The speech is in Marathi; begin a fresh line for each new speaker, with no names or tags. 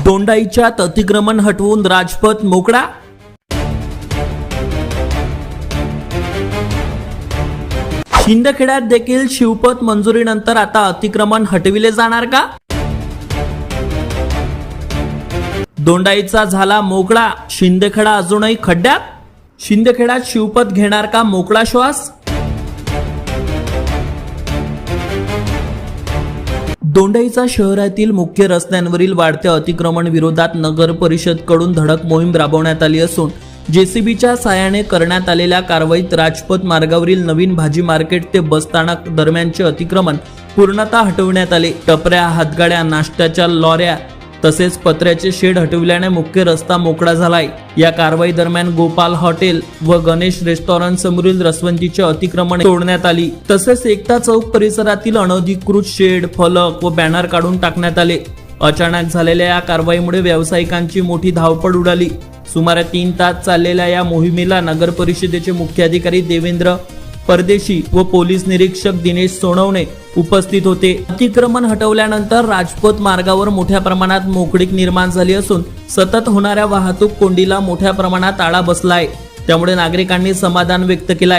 दोंडाईच्यात अतिक्रमण हटवून राजपथ मोकळा। शिंदखेड्यात देखील शिवपथ मंजुरीनंतर आता अतिक्रमण हटविले जाणार का? दोंडाईचा झाला मोकळा, शिंदखेडा अजूनही खड्ड्यात। शिंदखेड्यात शिवपथ घेणार का मोकळा श्वास? दोंडाईचा शहरातील मुख्य रस्त्यांवरील वाढत्या अतिक्रमण विरोधात नगर परिषद कडून धडक मोहीम राबवण्यात आली असून जेसीबीच्या साहाय्याने करण्यात आलेल्या कारवाईत राजपथ मार्गावरील नवीन भाजी मार्केट ते बसस्थानक दरम्यानचे अतिक्रमण पूर्णतः हटविण्यात आले। टपऱ्या, हातगाड्या, नाश्त्याच्या लॉऱ्या तसेच पत्र्याचे शेड हटविल्याने मुख्य रस्ता मोकळा झालाय। या कारवाई दरम्यान गोपाल हॉटेल व गणेश रेस्टॉरंट समोरील रसवंतीचे अतिक्रमण तोडण्यात आली। तसेच एकता चौक परिसरातील अनधिकृत शेड, फलक व बॅनर काढून टाकण्यात आले। अचानक झालेल्या या कारवाईमुळे व्यावसायिकांची मोठी धावपळ उडाली। सुमारे 3 तास चाललेल्या या मोहिमेला नगर परिषदेचे मुख्याधिकारी देवेंद्र परदेशी व पोलीस निरीक्षक दिनेश सोनवणे उपस्थित होते। अतिक्रमण हटवल्यानंतर राजपथ मार्गावर मोठ्या प्रमाणात मोकळीक निर्माण झाली असून सतत होणाऱ्या वाहतूक कोंडीला मोठ्या प्रमाणात आळा बसलाय। त्यामुळे नागरिकांनी समाधान व्यक्त केले।